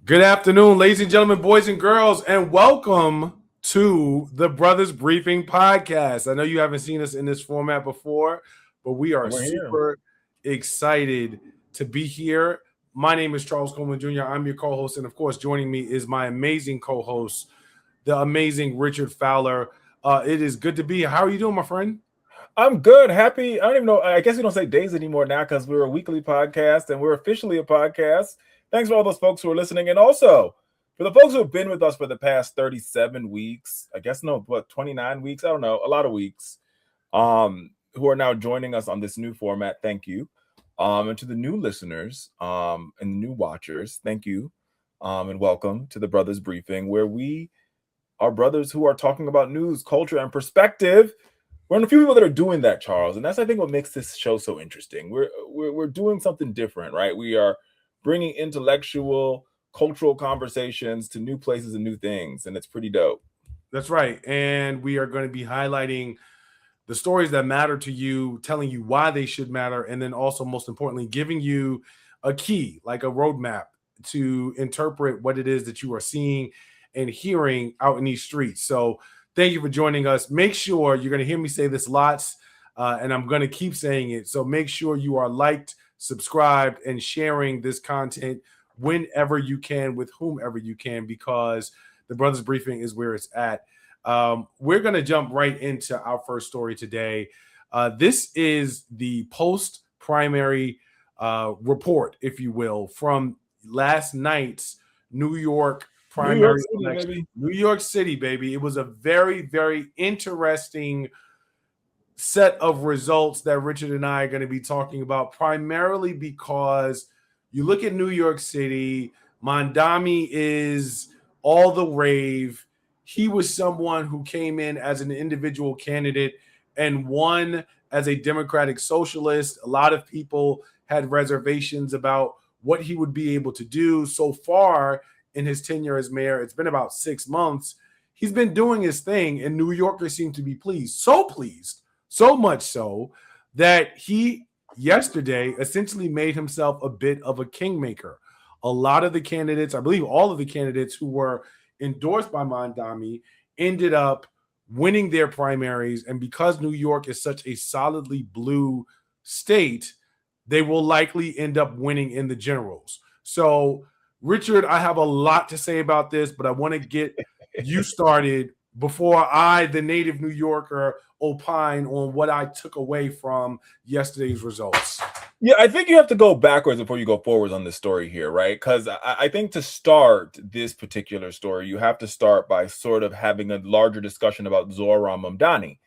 Good afternoon, ladies and gentlemen, boys and girls, and welcome to the Brothers Briefing Podcast. I know you haven't seen us in this format before, but we are We're here. super excited to be here. My name is Charles Coleman Jr. I'm your co-host, and of course, joining me is my amazing co-host, the amazing Richard Fowler. It is good to be here. How are you doing, my friend? I'm good. Happy. I don't even know. I guess we don't say days anymore now because we're a weekly podcast and we're officially a podcast. Thanks for all those folks who are listening. And also for the folks who have been with us for the past 37 weeks, I guess, 29 weeks. I don't know. A lot of weeks who are now joining us on this new format. Thank you. And to the new listeners and the new watchers, thank you. And welcome to the Brothers Briefing, where we are brothers who are talking about news, culture, and perspective. We're on a few people that are doing that, Charles, and that's, I think, what makes this show so interesting. We're doing something different, right? We are bringing intellectual, cultural conversations to new places and new things, and it's pretty dope. That's right. And we are going to be highlighting the stories that matter to you, telling you why they should matter, and then also, most importantly, giving you a key, like a roadmap to interpret what it is that you are seeing and hearing out in these streets. So thank you for joining us. Make sure you're going to hear me say this lots, and I'm going to keep saying it. So make sure you are liked, subscribed, and sharing this content whenever you can with whomever you can, because the Brothers Briefing is where it's at. We're going to jump right into our first story today. This is the post-primary report, if you will, from last night's New York primary election. Baby. New York City, baby. It was a very, very interesting set of results that Richard and I are going to be talking about, primarily because you look at New York City, Mondami is all the rave. He was someone who came in as an individual candidate and won as a Democratic Socialist. A lot of people had reservations about what he would be able to do. So far in his tenure as mayor, it's been about 6 months. He's been doing his thing, and New Yorkers seem to be pleased. So much so that he yesterday essentially made himself a bit of a kingmaker. A lot of the candidates, I believe all of the candidates who were endorsed by Mondami, ended up winning their primaries. And because New York is such a solidly blue state, they will likely end up winning in the generals. So, Richard, I have a lot to say about this, but I want to get you started before I, the native New Yorker, opine on what I took away from yesterday's results. Yeah, I think you have to go backwards before you go forwards on this story here, right? Because I think to start this particular story, you have to start by sort of having a larger discussion about Zohran Mamdani,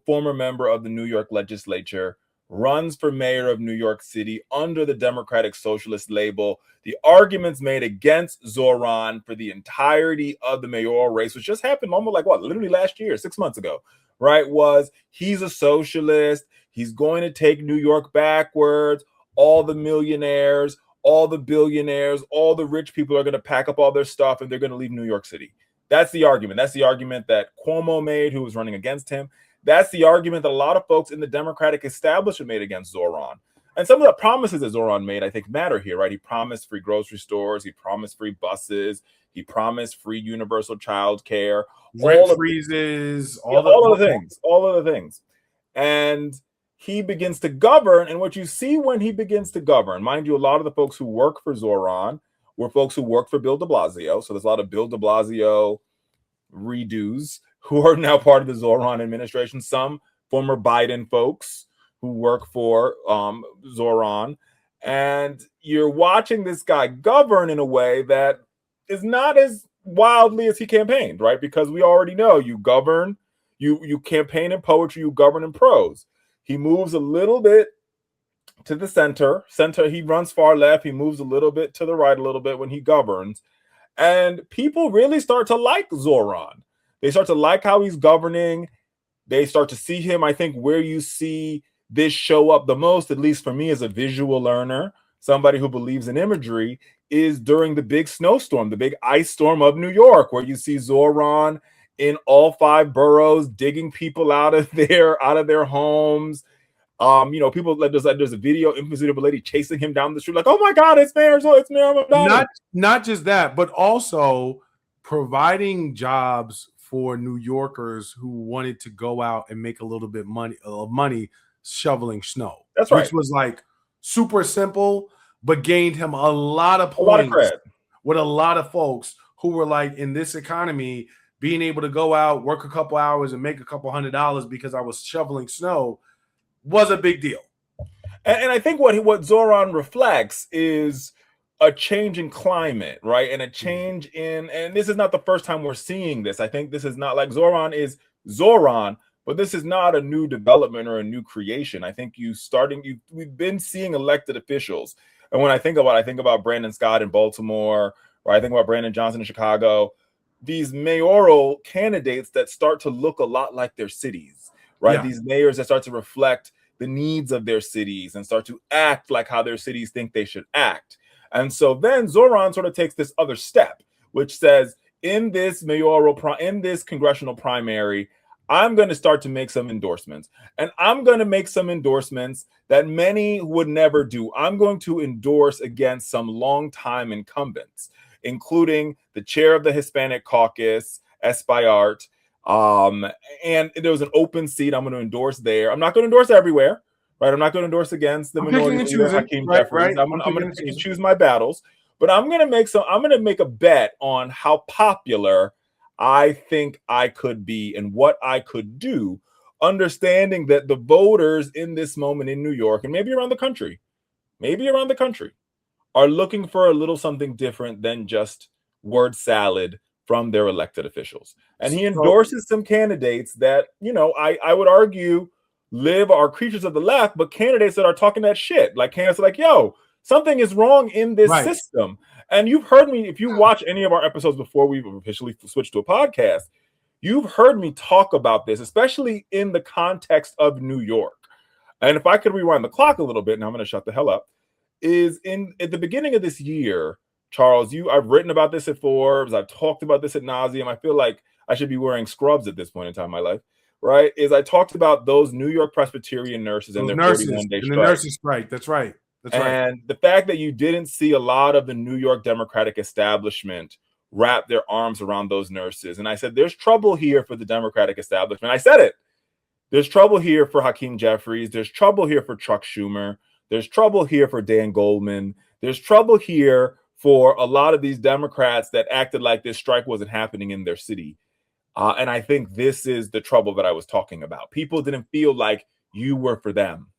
former member of the New York legislature, runs for mayor of New York City under the Democratic Socialist label. The arguments made against Zohran for the entirety of the mayoral race, which just happened almost literally last year, 6 months ago, right, was he's a socialist. He's going to take New York backwards. All the millionaires, all the billionaires, all the rich people are going to pack up all their stuff and they're going to leave New York City. That's the argument. That's the argument that Cuomo made, who was running against him. That's the argument that a lot of folks in the Democratic establishment made against Zohran. And some of the promises that Zohran made, I think, matter here, right? He promised free grocery stores. He promised free buses. He promised free universal child care. Rent freezes, all of the things. And he begins to govern. And what you see when he begins to govern, mind you, a lot of the folks who work for Zohran were folks who worked for Bill de Blasio. So there's a lot of Bill de Blasio redos who are now part of the Zohran administration. Some former Biden folks who work for Zohran. And you're watching this guy govern in a way that is not as wildly as he campaigned, right? Because we already know you govern, you campaign in poetry, you govern in prose. He moves a little bit to the center. He runs far left. He moves a little bit to the right a little bit when he governs. And people really start to like Zohran. They start to like how he's governing. They start to see him. I think where you see this show up the most, at least for me as a visual learner, somebody who believes in imagery, is during the big snowstorm, the big ice storm of New York, where you see Zohran in all 5 boroughs digging people out of their homes, People like there's a video infancy of a lady chasing him down the street, like, oh my God, it's Mayor Madani. Not just that, but also providing jobs for New Yorkers who wanted to go out and make a little bit of money shoveling snow. That's right. Which was like super simple, but gained him a lot of points, a lot of credit with a lot of folks who were like, in this economy, being able to go out, work a couple hours and make a couple $100 because I was shoveling snow was a big deal. And I think what Zoran reflects is a change in climate, right? And a change in, and this is not the first time we're seeing this. I think this is not like Zoran is Zoran, but this is not a new development or a new creation. I think we've been seeing elected officials. And when I think about Brandon Scott in Baltimore, or I think about Brandon Johnson in Chicago, these mayoral candidates that start to look a lot like their cities, right? Yeah. These mayors that start to reflect the needs of their cities and start to act like how their cities think they should act. And so then Zoran sort of takes this other step, which says, in this congressional primary, I'm going to start to make some endorsements. And I'm going to make some endorsements that many would never do. I'm going to endorse against some longtime incumbents, including the chair of the Hispanic caucus, Espaillat. And there was an open seat I'm going to endorse there. I'm not going to endorse everywhere, right? I'm not going to endorse against the minority leader, Hakeem Jeffries. I'm going to pick and choose my battles, but I'm going to make a bet on how popular I think I could be and what I could do, understanding that the voters in this moment in New York and maybe around the country, are looking for a little something different than just word salad from their elected officials. And he endorses some candidates that, I would argue are creatures of the left, but candidates that are talking that shit. Like candidates like, yo, something is wrong in this system. And you've heard me, if you watch any of our episodes before we've officially switched to a podcast, you've heard me talk about this, especially in the context of New York. And if I could rewind the clock a little bit, and I'm going to shut the hell up, at the beginning of this year, Charles, I've written about this at Forbes. I've talked about this ad nauseum. I feel like I should be wearing scrubs at this point in time in my life, right? I talked about those New York Presbyterian nurses and their 41-day strike. The nurses strike. That's right. And the fact that you didn't see a lot of the New York Democratic establishment wrap their arms around those nurses. And I said, there's trouble here for the Democratic establishment. I said it. There's trouble here for Hakeem Jeffries. There's trouble here for Chuck Schumer. There's trouble here for Dan Goldman. There's trouble here for a lot of these Democrats that acted like this strike wasn't happening in their city. And I think this is the trouble that I was talking about. People didn't feel like you were for them.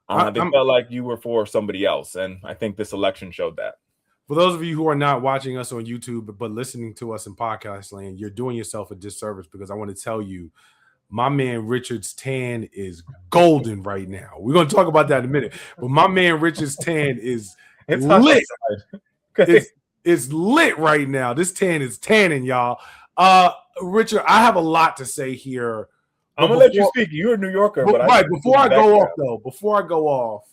They felt like you were for somebody else. And I think this election showed that. For those of you who are not watching us on YouTube, but listening to us in podcast land, you're doing yourself a disservice, because I want to tell you, my man Richard's tan is golden right now. We're going to talk about that in a minute. But my man Richard's tan is lit. Okay. It's lit right now. This tan is tanning, y'all. Richard, I have a lot to say here. I'm gonna let you speak. You're a New Yorker, but before I go off,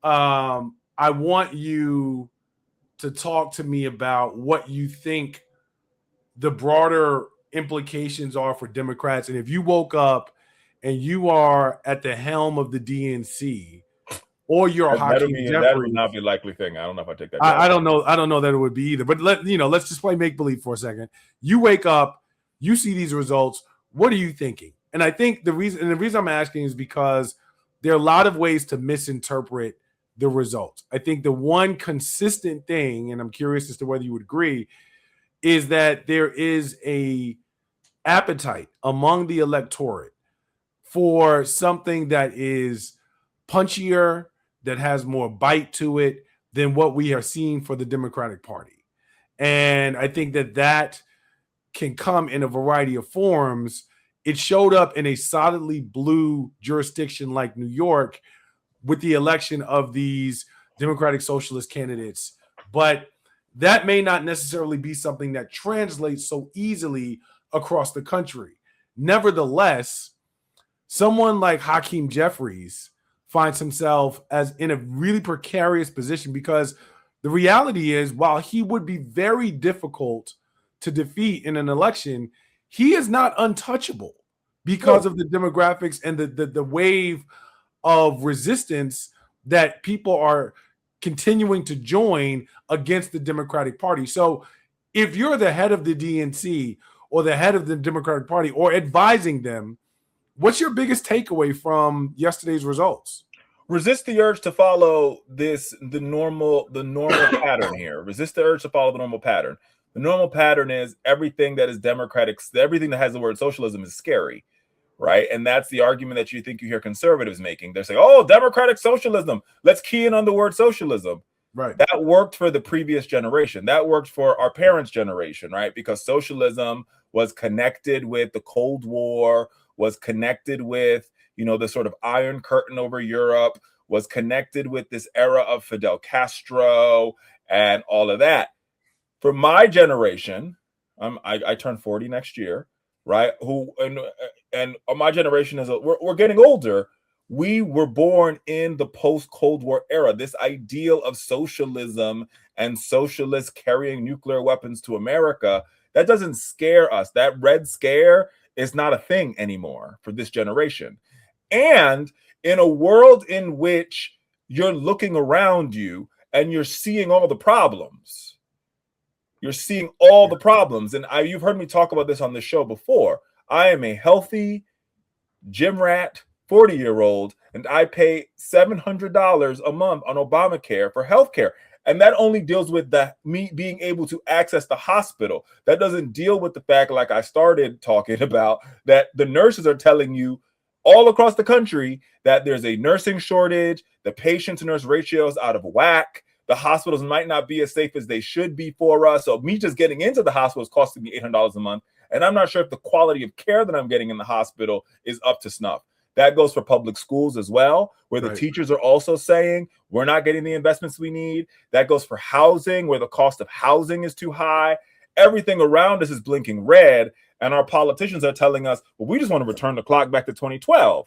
I want you to talk to me about what you think the broader implications are for Democrats. And if you woke up and you are at the helm of the DNC, or you're Hakeem Jeffries, that would not be a likely thing. I don't know if I take that. I don't know that it would be either. But let's just play make believe for a second. You wake up, you see these results. What are you thinking? And I think the reason I'm asking is because there are a lot of ways to misinterpret the results. I think the one consistent thing, and I'm curious as to whether you would agree, is that there is a appetite among the electorate for something that is punchier, that has more bite to it than what we are seeing for the Democratic Party. And I think that can come in a variety of forms. It showed up in a solidly blue jurisdiction like New York with the election of these Democratic Socialist candidates. But that may not necessarily be something that translates so easily across the country. Nevertheless, someone like Hakeem Jeffries finds himself as in a really precarious position, because the reality is, while he would be very difficult to defeat in an election, he is not untouchable because of the demographics and the wave of resistance that people are continuing to join against the Democratic Party. So if you're the head of the DNC or the head of the Democratic Party or advising them, what's your biggest takeaway from yesterday's results? Resist the urge to follow the normal pattern here. Resist the urge to follow the normal pattern. The normal pattern is everything that is democratic, everything that has the word socialism is scary, right? And that's the argument that you hear conservatives making. They're saying, oh, democratic socialism, let's key in on the word socialism. Right. That worked for the previous generation. That worked for our parents' generation, right? Because socialism was connected with the Cold War, was connected with, the sort of Iron Curtain over Europe, was connected with this era of Fidel Castro and all of that. For my generation, I turn 40 next year, right? And my generation we're getting older. We were born in the post-Cold War era. This ideal of socialism and socialists carrying nuclear weapons to America, that doesn't scare us. That Red Scare is not a thing anymore for this generation. And in a world in which you're looking around you and you're seeing all the problems, and you've heard me talk about this on this show before. I am a healthy gym rat 40-year-old, and I pay $700 a month on Obamacare for healthcare. And that only deals with me being able to access the hospital. That doesn't deal with the fact, like I started talking about, that the nurses are telling you all across the country that there's a nursing shortage, the patient-to-nurse ratio is out of whack, the hospitals might not be as safe as they should be for us. So me just getting into the hospital is costing me $800 a month. And I'm not sure if the quality of care that I'm getting in the hospital is up to snuff. That goes for public schools as well, where the teachers are also saying we're not getting the investments we need. That goes for housing, where the cost of housing is too high. Everything around us is blinking red, and our politicians are telling us, well, we just want to return the clock back to 2012.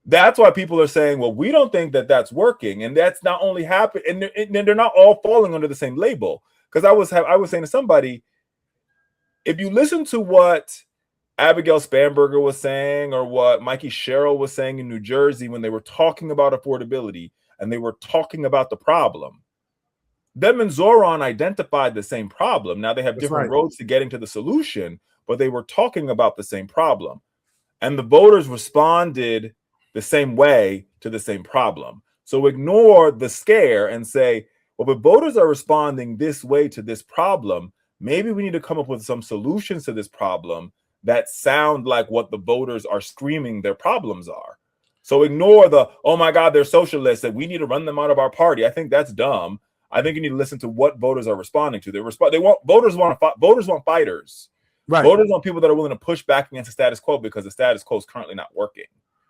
That's why people are saying, well, we don't think that that's working, and that's not only happening, and they're not all falling under the same label. Because I was saying to somebody, if you listen to what Abigail Spanberger was saying, or what Mikey Sherrill was saying in New Jersey when they were talking about affordability and they were talking about the problem, them and Zoran identified the same problem. Now they have different roads to getting to the solution, but they were talking about the same problem. And the voters responded the same way to the same problem. So ignore the scare and say, well, the voters are responding this way to this problem. Maybe we need to come up with some solutions to this problem that sound like what the voters are screaming their problems are. So ignore the, oh my God, they're socialists and we need to run them out of our party. I think that's dumb. I think you need to listen to what voters are responding to. Voters want fighters. Right. Voters want people that are willing to push back against the status quo because the status quo is currently not working.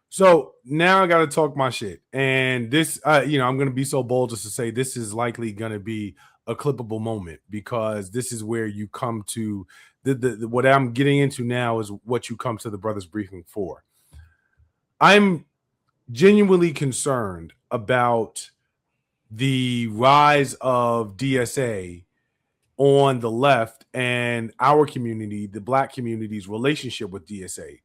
So now I got to talk my shit. And this, I'm going to be so bold just to say this is likely going to be a clippable moment, because this is where you come to what I'm getting into now is what you come to the Brothers Briefing for. I'm genuinely concerned about the rise of DSA on the left and our community, the Black community's relationship with DSA.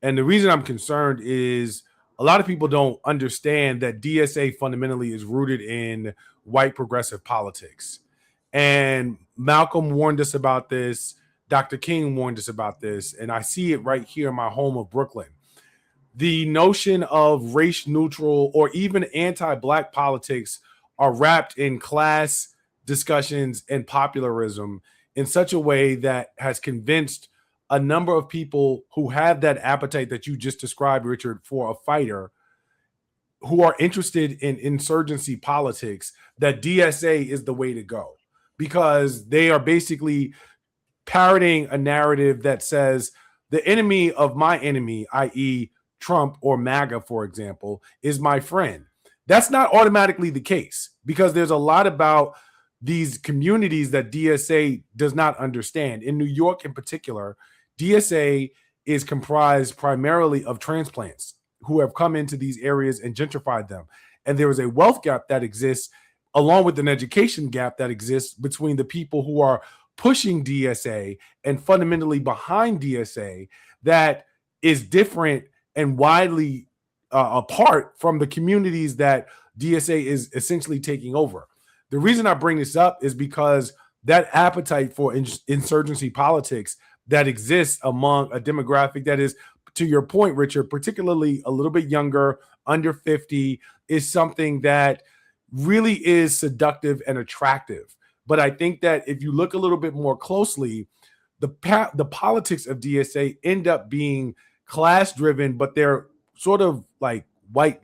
And the reason I'm concerned is a lot of people don't understand that DSA fundamentally is rooted in white progressive politics. And Malcolm warned us about this. Dr. King warned us about this. And I see it right here in my home of Brooklyn. The notion of race neutral or even anti-Black politics are wrapped in class discussions and popularism in such a way that has convinced a number of people who have that appetite that you just described, Richard, for a fighter, who are interested in insurgency politics, that DSA is the way to go, because they are basically parroting a narrative that says the enemy of my enemy, i.e. Trump or MAGA, for example, is my friend. That's not automatically the case, because there's a lot about these communities that DSA does not understand. In New York in particular, DSA is comprised primarily of transplants who have come into these areas and gentrified them. And there is a wealth gap that exists, along with an education gap that exists between the people who are pushing DSA and fundamentally behind DSA, that is different and widely apart from the communities that DSA is essentially taking over. The reason I bring this up is because that appetite for insurgency politics that exists among a demographic that is, to your point, Richard, particularly a little bit younger, under 50, is something that really is seductive and attractive. But I think that if you look a little bit more closely, the politics of DSA end up being class driven, but they're sort of like white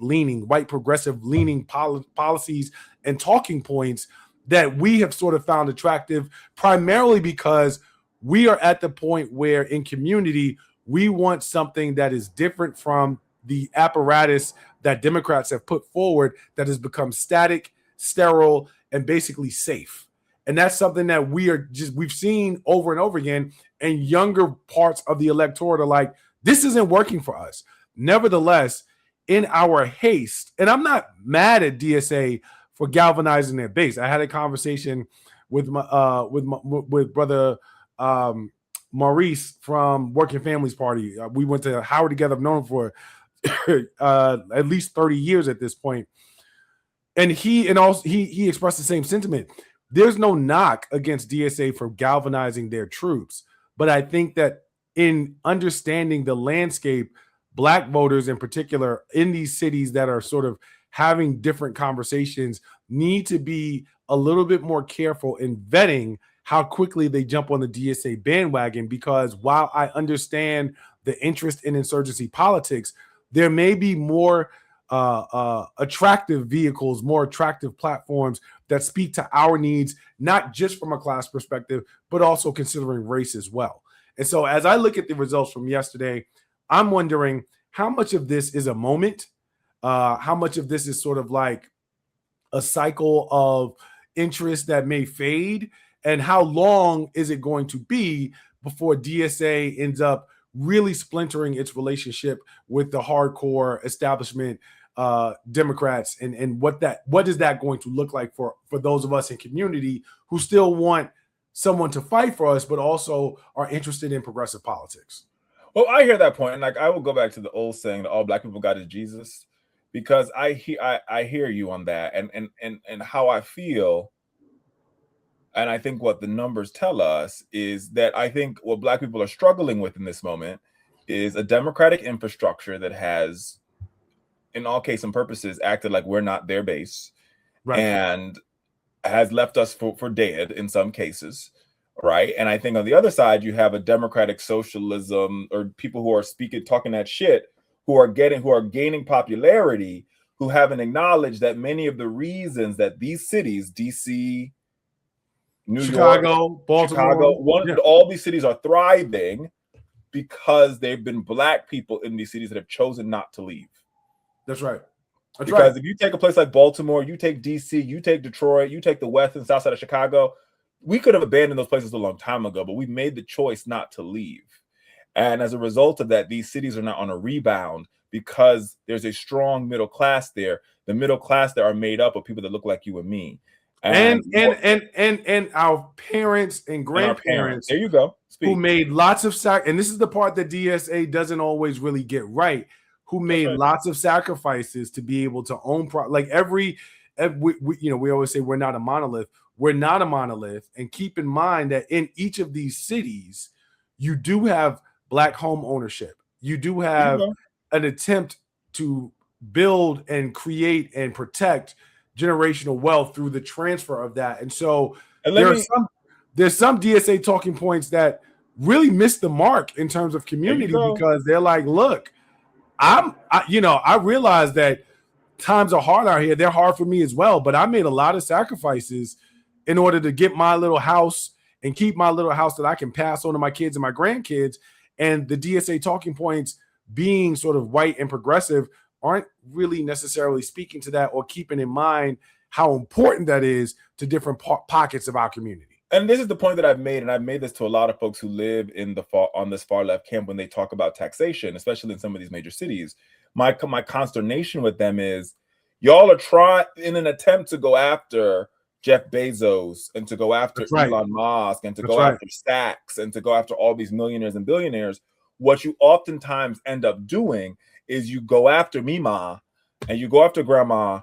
progressive leaning policies and talking points that we have sort of found attractive, primarily because we are at the point where in community, we want something that is different from the apparatus that Democrats have put forward that has become static, sterile, and basically safe. And that's something that we've seen over and over again. And younger parts of the electorate are like, this isn't working for us. Nevertheless, in our haste, and I'm not mad at DSA for galvanizing their base. I had a conversation with with brother Maurice from Working Families Party. We went to Howard together. I've known him for at least 30 years at this point. And he expressed the same sentiment. There's no knock against DSA for galvanizing their troops. But I think that in understanding the landscape, Black voters in particular in these cities that are sort of having different conversations need to be a little bit more careful in vetting how quickly they jump on the DSA bandwagon, because while I understand the interest in insurgency politics, there may be more attractive vehicles, more attractive platforms that speak to our needs, not just from a class perspective, but also considering race as well. And so as I look at the results from yesterday, I'm wondering how much of this is a moment, how much of this is sort of like a cycle of interest that may fade, and how long is it going to be before DSA ends up really splintering its relationship with the hardcore establishment Democrats, and what is that going to look like for those of us in community who still want someone to fight for us, but also are interested in progressive politics? Well, I hear that point, and like I will go back to the old saying that all Black people got is Jesus, because I hear you on that, and how I feel, and I think what the numbers tell us is that I think what Black people are struggling with in this moment is a democratic infrastructure that has, in all case and purposes, acted like we're not their base, right, and has left us for dead in some cases, right? And I think on the other side, you have a democratic socialism, or people who are talking that shit, who are gaining popularity, who haven't acknowledged that many of the reasons that these cities, DC, New Chicago, York, Baltimore, all these cities are thriving because they've been Black people in these cities that have chosen not to leave. That's right. Because if you take a place like Baltimore, you take DC, you take Detroit, you take the west and south side of Chicago, we could have abandoned those places a long time ago, but we made the choice not to leave. And as a result of that, these cities are now on a rebound because there's a strong middle class there. The middle class there are made up of people that look like you and me. And our parents and grandparents. There you go. Who made lots of and this is the part that DSA doesn't always really get right. Who made lots of sacrifices to be able to own we always say we're not a monolith. We're not a monolith. And keep in mind that in each of these cities, you do have Black home ownership. You do have an attempt to build and create and protect generational wealth through the transfer of that. And so there's some DSA talking points that really miss the mark in terms of community, because they're like, look, I realize that times are hard out here. They're hard for me as well, but I made a lot of sacrifices in order to get my little house and keep my little house that I can pass on to my kids and my grandkids. And the DSA talking points, being sort of white and progressive, aren't really necessarily speaking to that or keeping in mind how important that is to different pockets of our community. And this is the point that I've made, and I've made this to a lot of folks who live on this far left camp when they talk about taxation, especially in some of these major cities. My consternation with them is, y'all are trying in an attempt to go after Jeff Bezos and to go after Elon Musk and to go after Sachs and to go after all these millionaires and billionaires. What you oftentimes end up doing is you go after Mima and you go after Grandma,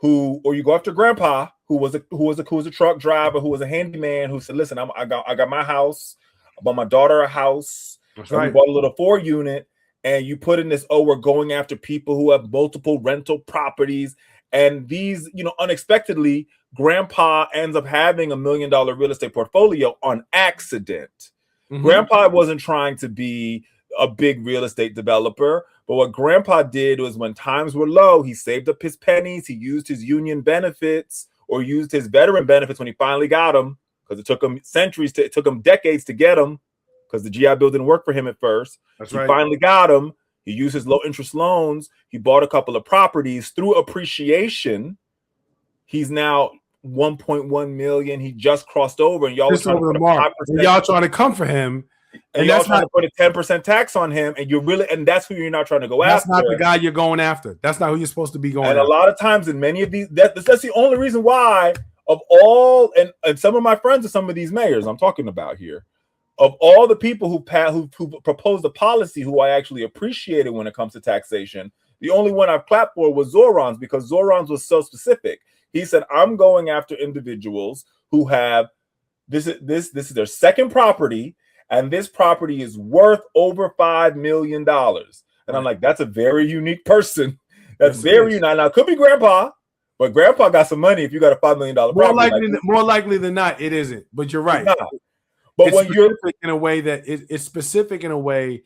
or you go after Grandpa, who was a truck driver, who was a handyman, who said, "Listen, I got my house, I bought my daughter a house, That's and right. we bought a little 4-unit." And you put in this, "Oh, we're going after people who have multiple rental properties." And these, unexpectedly, Grandpa ends up having $1 million real estate portfolio on accident. Mm-hmm. Grandpa wasn't trying to be a big real estate developer, but what Grandpa did was, when times were low, he saved up his pennies, he used his union benefits or used his veteran benefits when he finally got them, because it took him it took him decades to get them, because the GI Bill didn't work for him at first. That's he right. finally got them. He used his low interest loans. He bought a couple of properties through appreciation. He's now 1.1 million. He just crossed over, and y'all just over the mark. Y'all trying to come for him, and y'all trying to put a 10% tax on him, and that's who you're not trying to go after. That's not the guy you're going after. That's not who you're supposed to be going after. And a lot of times in many of these, that's the only reason why, of all, and some of my friends are some of these mayors I'm talking about here, of all the people who proposed the policy, who I actually appreciated when it comes to taxation, the only one I've clapped for was Zoran's, because Zoran's was so specific. He said, "I'm going after individuals who have this is their second property, and this property is worth over $5 million." And I'm like, that's a very unique person. That's very unique. Now, it could be Grandpa, but Grandpa got some money if you got a $5 million property. More likely than not, it isn't. But you're right. But when you're in a way that it's specific in a way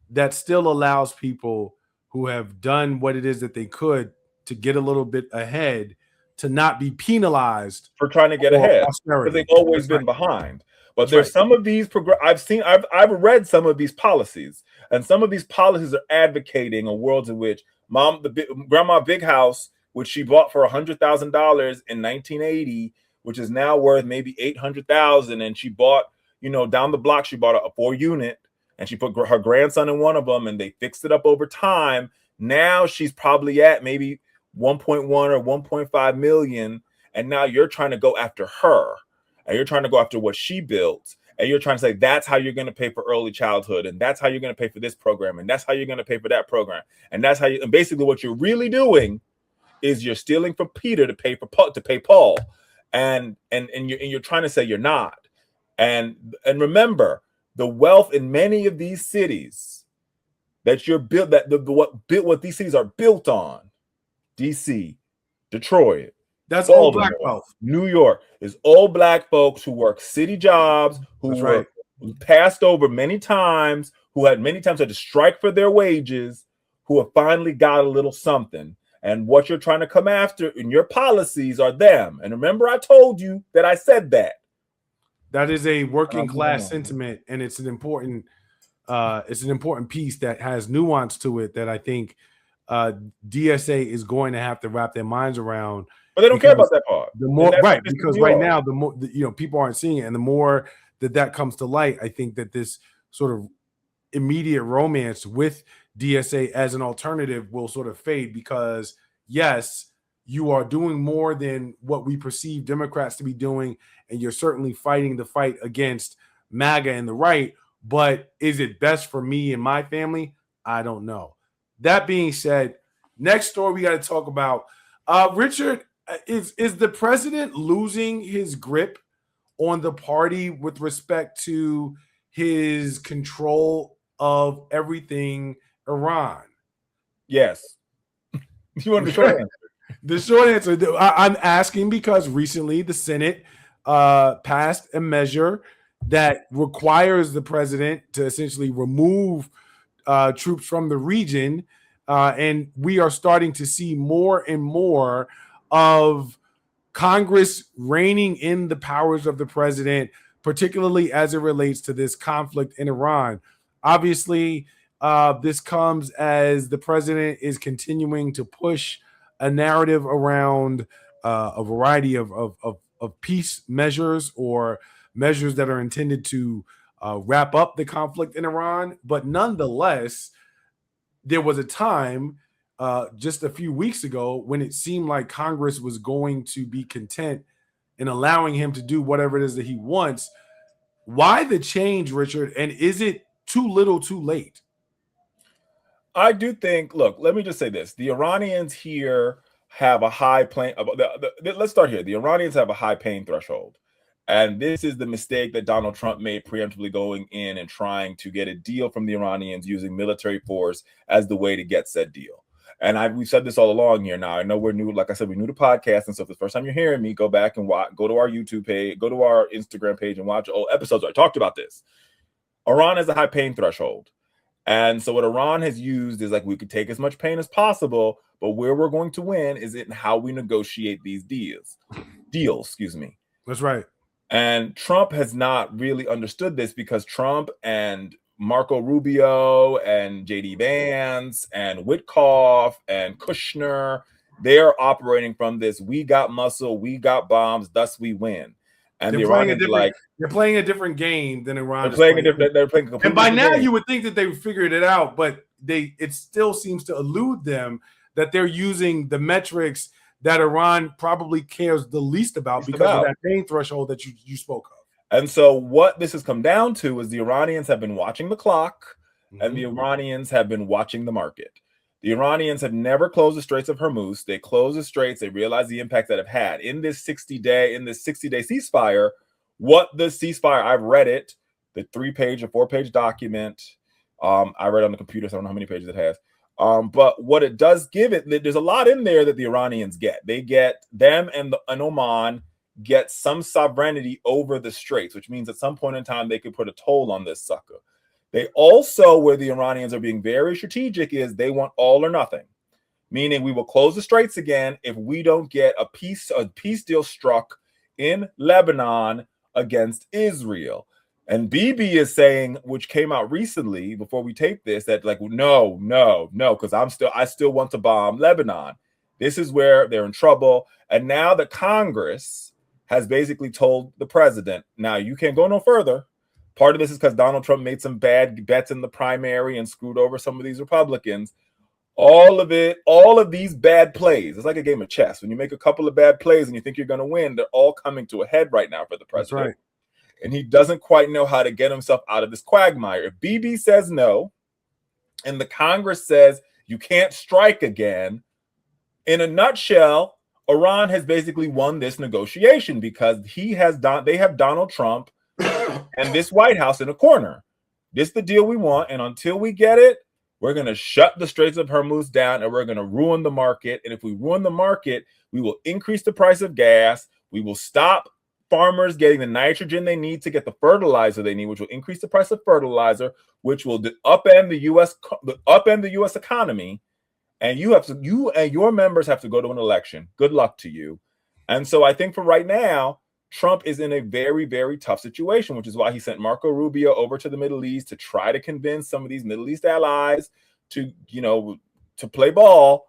that still allows people who have done what it is that they could to get a little bit ahead to not be penalized for trying to get ahead, because they've always been behind. But there's some of these I've read some of these policies, and some of these policies are advocating a world in which Grandma Big House, which she bought for $100,000 in 1980, which is now worth maybe $800,000, and she bought, down the block, she bought a 4-unit, and she put her grandson in one of them, and they fixed it up over time. Now she's probably at maybe 1.1 or 1.5 million, and now you're trying to go after her, and you're trying to go after what she built, and you're trying to say that's how you're going to pay for early childhood, and that's how you're going to pay for this program, and that's how you're going to pay for that program, and that's how you. And basically, what you're really doing is you're stealing from Peter to pay Paul, and you're trying to say you're not. And remember, the wealth in many of these cities that you're built, what these cities are built on, DC, Detroit, that's all Black wealth. New York is all Black folks who work city jobs, who were passed over many times, who had to strike for their wages, who have finally got a little something. And what you're trying to come after in your policies are them. And remember, I told you that I said that. That is a working class sentiment, and it's an important piece that has nuance to it that I think DSA is going to have to wrap their minds around. But they don't care about that part. The more because right now, the more people aren't seeing it, and the more that comes to light, I think that this sort of immediate romance with DSA as an alternative will sort of fade, because yes, you are doing more than what we perceive Democrats to be doing, and you're certainly fighting the fight against MAGA and the right, but is it best for me and my family? I don't know. That being said, next story we got to talk about, Richard, is the president losing his grip on the party with respect to his control of everything Iran? Yes. You want the short answer? The short answer, I'm asking because recently the Senate passed a measure that requires the president to essentially remove troops from the region, and we are starting to see more and more of Congress reining in the powers of the president, particularly as it relates to this conflict in Iran. Obviously, this comes as the president is continuing to push a narrative around a variety of peace measures or measures that are intended to wrap up the conflict in Iran. But nonetheless, there was a time just a few weeks ago when it seemed like Congress was going to be content in allowing him to do whatever it is that he wants. Why the change, Richard? And is it too little too late? I do think, look, let me just say this. The Iranians here have a high pain. Let's start here. The Iranians have a high pain threshold. And this is the mistake that Donald Trump made preemptively going in and trying to get a deal from the Iranians using military force as the way to get said deal. And we've said this all along here. Now, I know we're new. Like I said, we're new to podcast. And so if it's the first time you're hearing me, go back and go to our YouTube page, go to our Instagram page and watch old episodes where I talked about this. Iran has a high pain threshold. And so what Iran has used is like, we could take as much pain as possible, but where we're going to win is in how we negotiate these deals, excuse me. That's right. And Trump has not really understood this, because Trump and Marco Rubio and JD Vance and Witkoff and Kushner, they're operating from this, we got muscle, we got bombs, thus we win. And they're playing a different game than Iran. They're playing a and by now game. You would think that they figured it out, but it still seems to elude them that they're using the metrics that Iran probably cares the least about because of that pain threshold that you spoke of. And so what this has come down to is the Iranians have been watching the clock, and the Iranians have been watching the market. The Iranians have never closed the Straits of Hormuz. They closed the straits. They realized the impact that it had in this 60-day ceasefire. What the ceasefire, I've read it, the 3-page or 4-page document. I read it on the computer, so I don't know how many pages it has. But what it does give it, there's a lot in there that the Iranians get. They get them and Oman get some sovereignty over the straits, which means at some point in time they could put a toll on this sucker. They also, where the Iranians are being very strategic, is they want all or nothing, meaning we will close the straits again if we don't get a peace deal struck in Lebanon against Israel. And Bibi is saying, which came out recently before we taped this, that like, no, because I still want to bomb Lebanon. This is where they're in trouble. And now the Congress has basically told the president, now you can't go no further. Part of this is because Donald Trump made some bad bets in the primary and screwed over some of these Republicans. All of these bad plays, it's like a game of chess. When you make a couple of bad plays and you think you're going to win, they're all coming to a head right now for the president. That's right. And he doesn't quite know how to get himself out of this quagmire. If Bibi says no, and the Congress says you can't strike again, in a nutshell, Iran has basically won this negotiation, because they have Donald Trump and this White House in a corner. This is the deal we want, and until we get it, we're going to shut the Straits of Hormuz down, and we're going to ruin the market. And if we ruin the market, we will increase the price of gas. We will stop farmers getting the nitrogen they need to get the fertilizer they need, which will increase the price of fertilizer, which will upend the U.S. economy. And you and your members have to go to an election. Good luck to you. And so I think for right now, Trump is in a very, very tough situation, which is why he sent Marco Rubio over to the Middle East to try to convince some of these Middle East allies to play ball.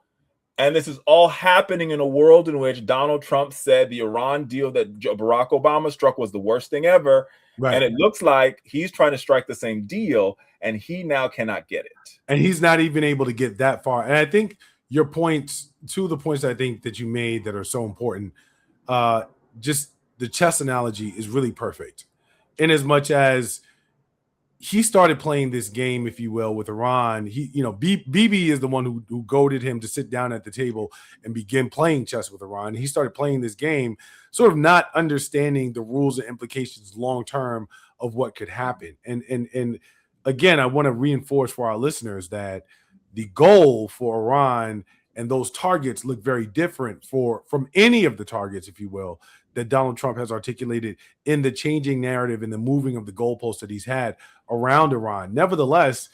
And this is all happening in a world in which Donald Trump said the Iran deal that Barack Obama struck was the worst thing ever. Right. And it looks like he's trying to strike the same deal, and he now cannot get it. And he's not even able to get that far. And I think your points, two of the points I think that you made that are so important, just the chess analogy is really perfect, in as much as he started playing this game, if you will, with Iran. Bibi is the one who goaded him to sit down at the table and begin playing chess with Iran. He started playing this game, sort of not understanding the rules and implications long term of what could happen. And again, I want to reinforce for our listeners that the goal for Iran and those targets look very different from any of the targets, if you will, that Donald Trump has articulated in the changing narrative and the moving of the goalposts that he's had around Iran. Nevertheless,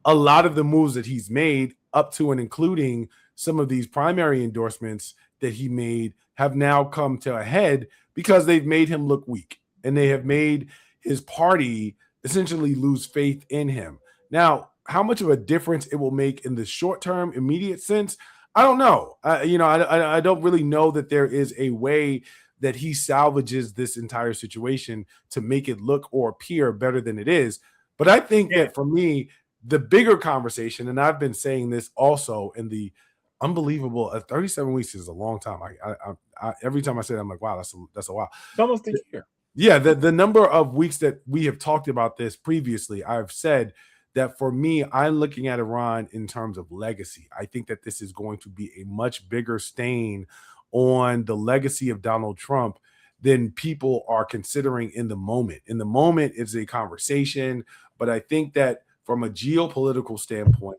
a lot of the moves that he's made up to and including some of these primary endorsements that he made have now come to a head because they've made him look weak, and they have made his party essentially lose faith in him. Now, how much of a difference it will make in the short-term, immediate sense, I don't know. I don't really know that there is a way that he salvages this entire situation to make it look or appear better than it is. But I think that for me, the bigger conversation, and I've been saying this also in the unbelievable 37 weeks is a long time. I every time I say that, I'm like, wow, that's a while. It's almost a year. Yeah, the number of weeks that we have talked about this previously, I've said that for me, I'm looking at Iran in terms of legacy. I think that this is going to be a much bigger stain on the legacy of Donald Trump than people are considering in the moment. In the moment, it's a conversation, but I think that from a geopolitical standpoint,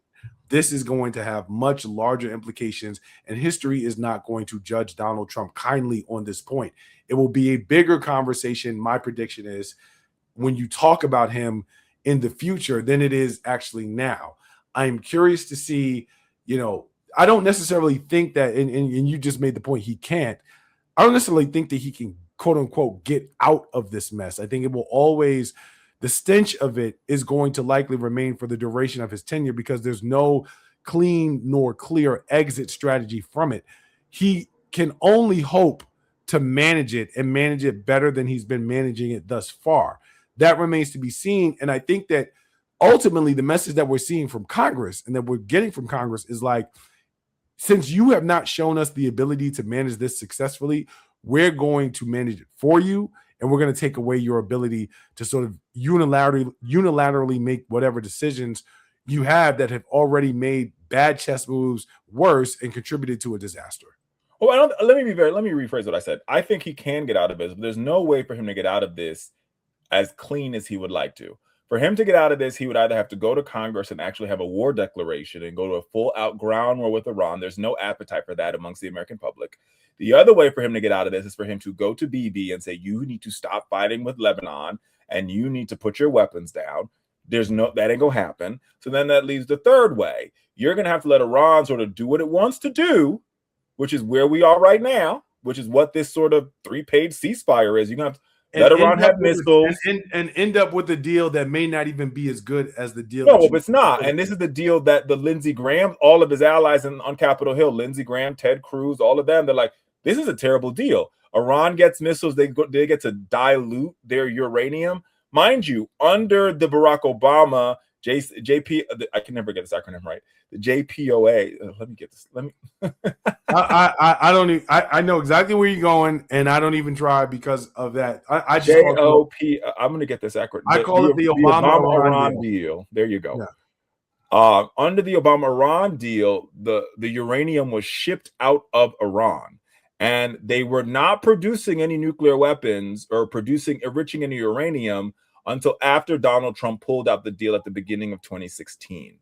this is going to have much larger implications, and history is not going to judge Donald Trump kindly on this point. It will be a bigger conversation. My prediction is when you talk about him in the future than it is actually now. I'm curious to see, I don't necessarily think that, and you just made the point, he can't. I don't necessarily think that he can, quote unquote, get out of this mess. I think it will always, the stench of it is going to likely remain for the duration of his tenure because there's no clean nor clear exit strategy from it. He can only hope to manage it and manage it better than he's been managing it thus far. That remains to be seen. And I think that ultimately the message that we're seeing from Congress and that we're getting from Congress is like, since you have not shown us the ability to manage this successfully, we're going to manage it for you. And we're going to take away your ability to sort of unilaterally make whatever decisions you have that have already made bad chess moves worse and contributed to a disaster. Well, let me rephrase what I said. I think he can get out of this, but there's no way for him to get out of this as clean as he would like to. For him to get out of this, he would either have to go to Congress and actually have a war declaration and go to a full-out ground war with Iran. There's no appetite for that amongst the American public. The other way for him to get out of this is for him to go to Bibi and say, you need to stop fighting with Lebanon and you need to put your weapons down. That ain't gonna happen. So then that leaves the third way. You're gonna have to let Iran sort of do what it wants to do, which is where we are right now, which is what this sort of 3-page ceasefire is. You're gonna have to let Iran have missiles and end up with a deal that may not even be as good as the deal. No, it's not. And this is the deal that the Lindsey Graham, all of his allies on Capitol Hill, Lindsey Graham, Ted Cruz, all of them, they're like, this is a terrible deal. Iran gets missiles. They get to dilute their uranium. Mind you, under the Barack Obama, I can never get this acronym right. The JPOA. Let me get this. I don't even. I know exactly where you're going, and I don't even try because of that. I just JOP. I'm going to get this acronym. I call it the Obama-Iran deal. There you go. Yeah. Under the Obama-Iran deal, the uranium was shipped out of Iran, and they were not producing any nuclear weapons or enriching any uranium until after Donald Trump pulled out the deal at the beginning of 2016.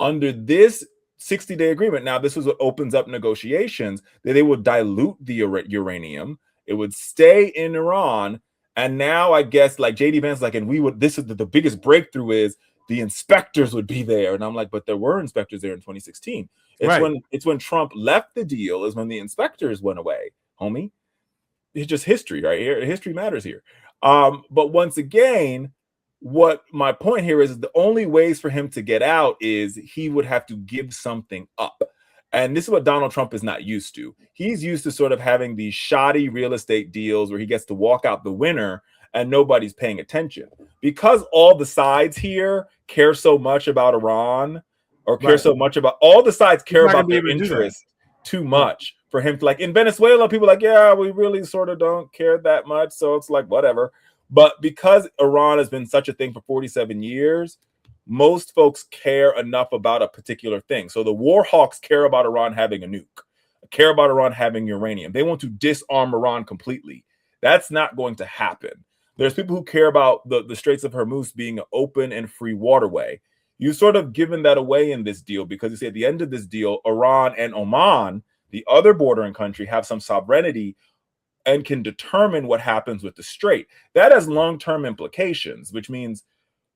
Under this 60-day agreement, now this is what opens up negotiations, that they would dilute the uranium. It would stay in Iran. And now I guess like JD Vance, like, and this is the biggest breakthrough is the inspectors would be there. And I'm like, but there were inspectors there in 2016. It's when Trump left the deal is when the inspectors went away, homie. It's just history right here. History matters here. But once again, what my point here is the only ways for him to get out is he would have to give something up. And this is what Donald Trump is not used to. He's used to sort of having these shoddy real estate deals where he gets to walk out the winner and nobody's paying attention. Because all the sides here care so much about Iran or care so much about all the sides care about their interests too much for him to, like in Venezuela, people are like, yeah, we really sort of don't care that much. So it's like, whatever. But because Iran has been such a thing for 47 years, most folks care enough about a particular thing. So the war hawks care about Iran having a nuke, care about Iran having uranium. They want to disarm Iran completely. That's not going to happen. There's people who care about the Straits of Hormuz being an open and free waterway. You've sort of given that away in this deal because you see at the end of this deal, Iran and Oman, the other bordering country, have some sovereignty and can determine what happens with the strait. That has long-term implications, which means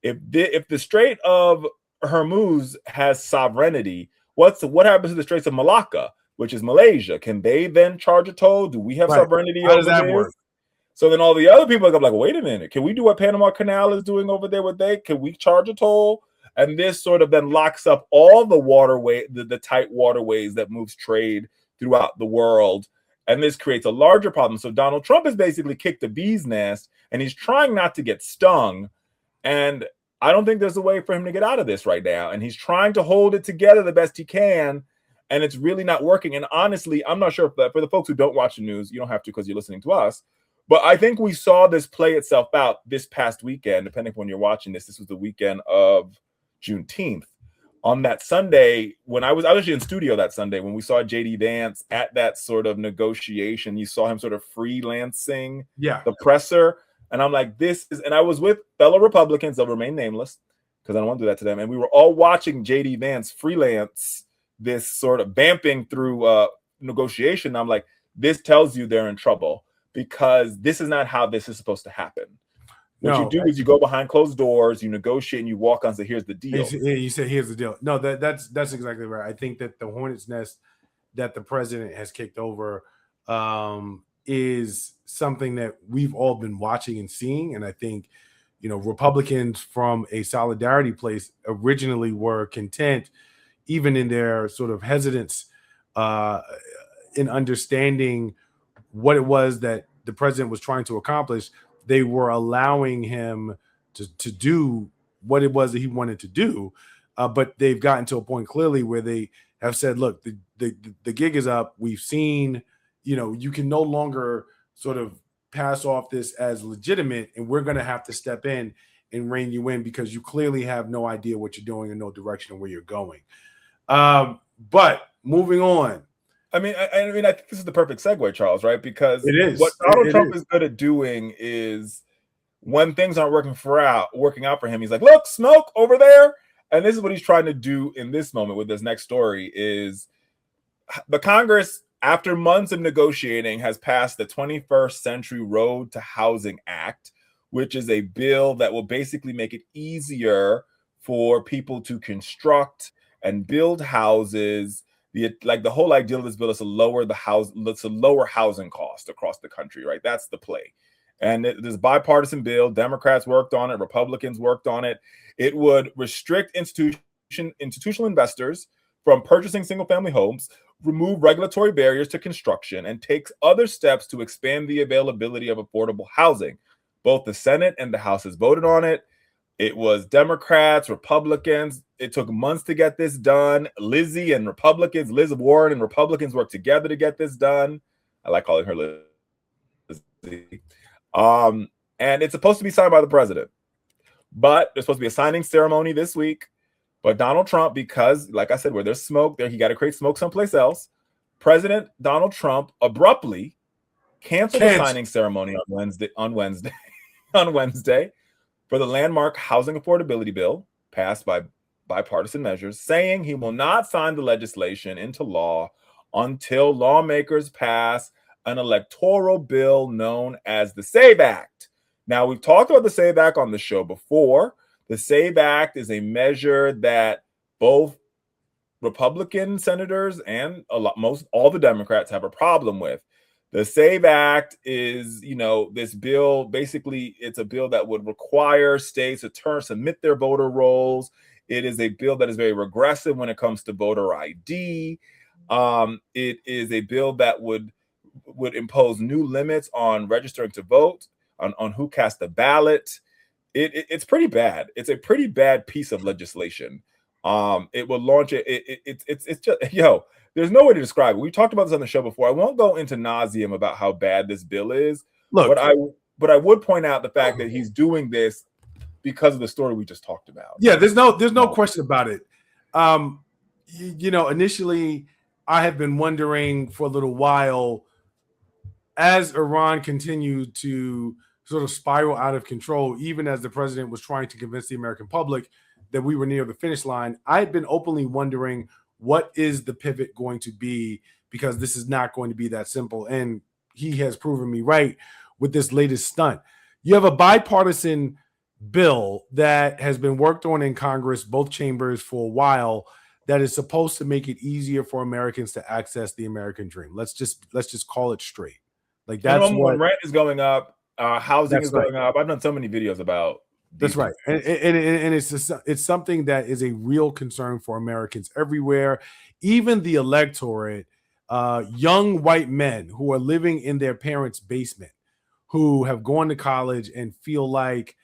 if the Strait of Hormuz has sovereignty, what happens to the Straits of Malacca, which is Malaysia? Can they then charge a toll? Do we have sovereignty over this? How does that work? So then all the other people are like, wait a minute, can we do what Panama Canal is doing over there with can we charge a toll? And this sort of then locks up all the waterway, the tight waterways that moves trade throughout the world. And this creates a larger problem. So Donald Trump has basically kicked the bee's nest and he's trying not to get stung. And I don't think there's a way for him to get out of this right now. And he's trying to hold it together the best he can. And it's really not working. And honestly, I'm not sure if for the folks who don't watch the news, you don't have to because you're listening to us. But I think we saw this play itself out this past weekend, depending on when you're watching this. This was the weekend of Juneteenth. On that Sunday, when I was actually in studio that Sunday, when we saw JD Vance at that sort of negotiation, you saw him sort of freelancing the presser. And I'm like, and I was with fellow Republicans, they'll remain nameless because I don't want to do that to them. And we were all watching JD Vance freelance this sort of vamping through negotiation. I'm like, this tells you they're in trouble because this is not how this is supposed to happen. What you do is you go behind closed doors, you negotiate, and you walk on and say, here's the deal. You say, here's the deal. No, that's exactly right. I think that the hornet's nest that the president has kicked over is something that we've all been watching and seeing. And I think, Republicans from a solidarity place originally were content, even in their sort of hesitance in understanding what it was that the president was trying to accomplish. They were allowing him to do what it was that he wanted to do. But they've gotten to a point clearly where they have said, look, the gig is up. We've seen, you can no longer sort of pass off this as legitimate, and we're going to have to step in and rein you in because you clearly have no idea what you're doing and no direction of where you're going. But moving on. I mean, I think this is the perfect segue, Charles, right? Because it is. What Donald Trump is good at doing is when things aren't working out for him, he's like, look, smoke over there. And this is what he's trying to do in this moment with this next story is the Congress, after months of negotiating, has passed the 21st Century Road to Housing Act, which is a bill that will basically make it easier for people to construct and build houses. The whole idea of this bill is to lower housing cost across the country, right? That's the play. And this bipartisan bill, Democrats worked on it, Republicans worked on it. It would restrict institutional investors from purchasing single-family homes, remove regulatory barriers to construction, and takes other steps to expand the availability of affordable housing. Both the Senate and the House has voted on it. It was Democrats, Republicans. It took months to get this done. Liz Warren and Republicans worked together to get this done. I like calling her Lizzie. And it's supposed to be signed by the president. But there's supposed to be a signing ceremony this week. But Donald Trump, because, like I said, where there's smoke, he got to create smoke someplace else. President Donald Trump abruptly canceled the signing ceremony on Wednesday. For the landmark housing affordability bill passed by bipartisan measures, saying he will not sign the legislation into law until lawmakers pass an electoral bill known as the SAVE Act. Now, we've talked about the SAVE Act on the show before. The SAVE Act is a measure that both Republican senators and all the Democrats have a problem with. The SAVE Act is, this bill, basically, it's a bill that would require states to submit their voter rolls. It is a bill that is very regressive when it comes to voter ID. It is a bill that would impose new limits on registering to vote, on who casts the ballot. It's pretty bad. It's a pretty bad piece of legislation. It will launch it's just, there's no way to describe it. We talked about this on the show before. I won't go into nauseum about how bad this bill is. Look, but I would point out the fact that he's doing this because of the story we just talked about. Yeah, there's no question about it. Initially, I have been wondering for a little while, as Iran continued to sort of spiral out of control, even as the president was trying to convince the American public that we were near the finish line, I had been openly wondering, what is the pivot going to be? Because this is not going to be that simple. And he has proven me right with this latest stunt. You have a bipartisan bill that has been worked on in Congress, both chambers, for a while, that is supposed to make it easier for Americans to access the American dream. Let's just call it straight. Like, that's when rent is going up, housing is going up. I've done so many videos about. That's right. And it's something that is a real concern for Americans everywhere. Even the electorate, young white men who are living in their parents' basement, who have gone to college and feel like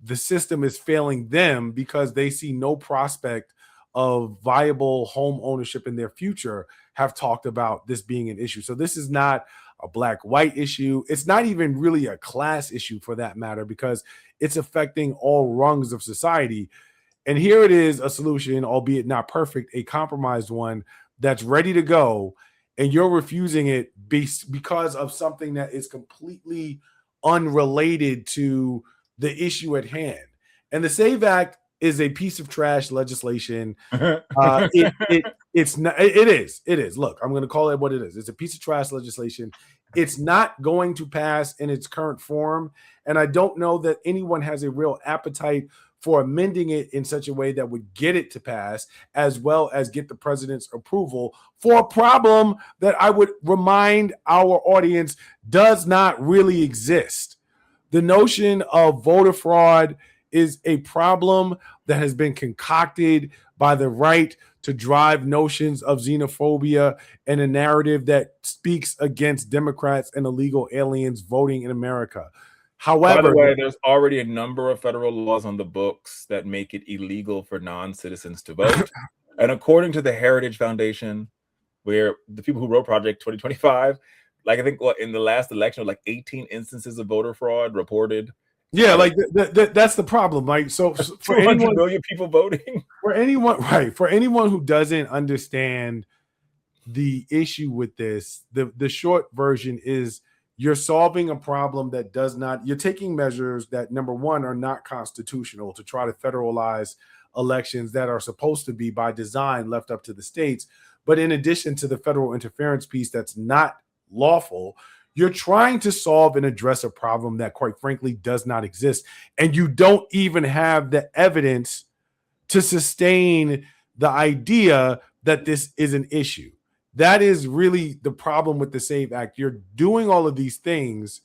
the system is failing them because they see no prospect of viable home ownership in their future, have talked about this being an issue. So this is not a black-white issue. It's not even really a class issue for that matter, because it's affecting all rungs of society. And here it is, a solution, albeit not perfect, a compromised one that's ready to go, and you're refusing it because of something that is completely unrelated to the issue at hand. And the SAVE Act is a piece of trash legislation. It's not. It is. Look, I'm going to call it what it is. It's a piece of trash legislation. It's not going to pass in its current form, and I don't know that anyone has a real appetite for amending it in such a way that would get it to pass, as well as get the president's approval for a problem that I would remind our audience does not really exist. The notion of voter fraud is a problem that has been concocted by the right to drive notions of xenophobia and a narrative that speaks against Democrats and illegal aliens voting in America. However, by the way, there's already a number of federal laws on the books that make it illegal for non-citizens to vote. And according to the Heritage Foundation, where the people who wrote Project 2025, like I think in the last election, like 18 instances of voter fraud reported. Yeah, like that's the problem. Like, so for 200 million people voting. For anyone who doesn't understand the issue with this, the short version is you're solving a problem that does not, you're taking measures that, number one, are not constitutional to try to federalize elections that are supposed to be by design left up to the states. But in addition to the federal interference piece that's not lawful, you're trying to solve and address a problem that, quite frankly, does not exist. And you don't even have the evidence to sustain the idea that this is an issue. That is really the problem with the SAVE Act. You're doing all of these things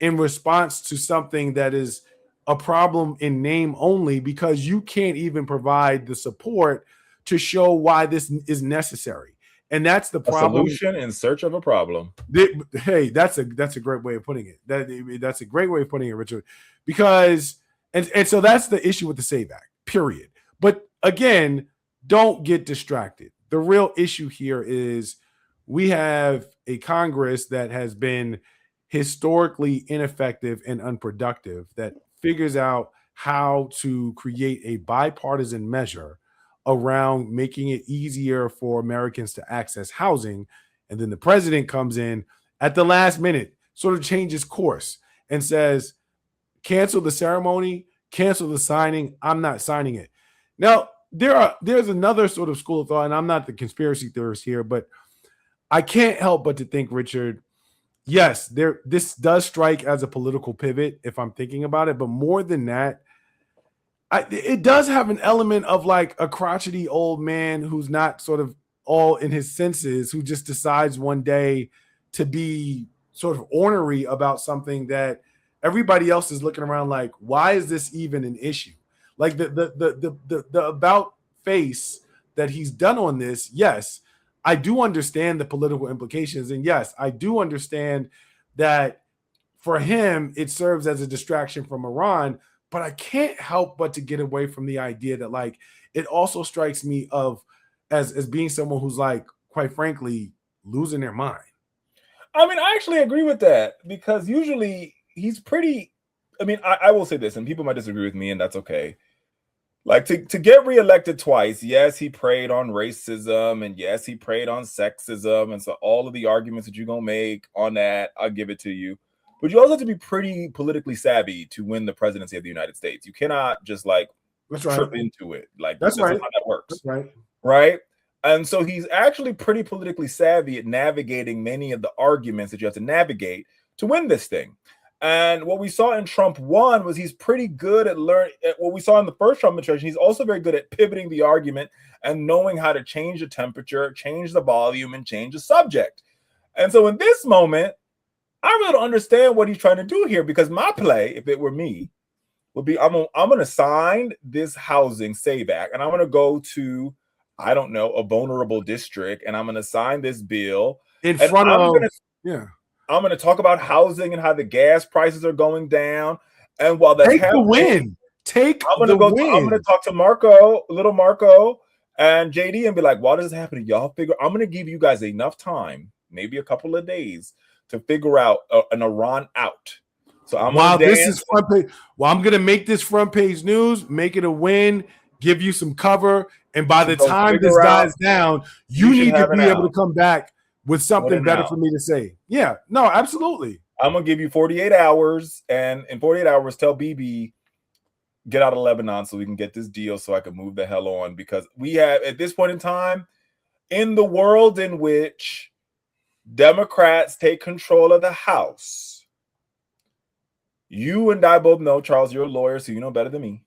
in response to something that is a problem in name only, because you can't even provide the support to show why this is necessary. And that's the problem. A solution in search of a problem. Hey, that's a great way of putting it. That's a great way of putting it, Richard. Because and so that's the issue with the SAVE Act, period. But again, don't get distracted. The real issue here is we have a Congress that has been historically ineffective and unproductive, that figures out how to create a bipartisan measure around making it easier for Americans to access housing. And then the president comes in at the last minute, sort of changes course and says, cancel the ceremony, cancel the signing. I'm not signing it. Now, there's another sort of school of thought, and I'm not the conspiracy theorist here, but I can't help but to think, Richard, yes, this does strike as a political pivot if I'm thinking about it, but more than that, it does have an element of like a crotchety old man who's not sort of all in his senses, who just decides one day to be sort of ornery about something that everybody else is looking around like, why is this even an issue? Like the about face that he's done on this, yes, I do understand the political implications. And yes, I do understand that for him, it serves as a distraction from Iran. But I can't help but to get away from the idea that, like, it also strikes me as being someone who's, like, quite frankly, losing their mind. I mean, I actually agree with that, because usually he's pretty, I mean, I will say this, and people might disagree with me, and that's okay. Like, to get reelected twice, yes, he preyed on racism, and yes, he preyed on sexism, and so all of the arguments that you're going to make on that, I'll give it to you. But you also have to be pretty politically savvy to win the presidency of the United States. You cannot just like trip into it. Like that's right. How that works. That's right. Right. And so he's actually pretty politically savvy at navigating many of the arguments that you have to navigate to win this thing. And what we saw in Trump 1 was he's pretty good at learning. What we saw in the first Trump administration, he's also very good at pivoting the argument and knowing how to change the temperature, change the volume, and change the subject. And so in this moment, I really don't understand what he's trying to do here, because my play, if it were me, would be I'm going to sign this housing SAVE Act, and I'm going to go to, I don't know, a vulnerable district, and I'm going to sign this bill in front of I'm going to talk about housing and how the gas prices are going down. And while that's happening, I'm going to talk to little Marco and JD and be like, why does this happen? Y'all figure, I'm going to give you guys enough time, maybe a couple of days, to figure out an Iran out. So I'm this is front page. Well, I'm going to make this front page news, make it a win, give you some cover, and by the go time this figure out, dies down, you you should need to have an be able to out. come back with something an better out. for me to say. Yeah, no, absolutely. I'm gonna give you 48 hours, and in 48 hours, tell BB get out of Lebanon so we can get this deal so I can move the hell on, because we have, at this point in time, in the world in which Democrats take control of the House, you and I both know, Charles, you're a lawyer, so you know better than me.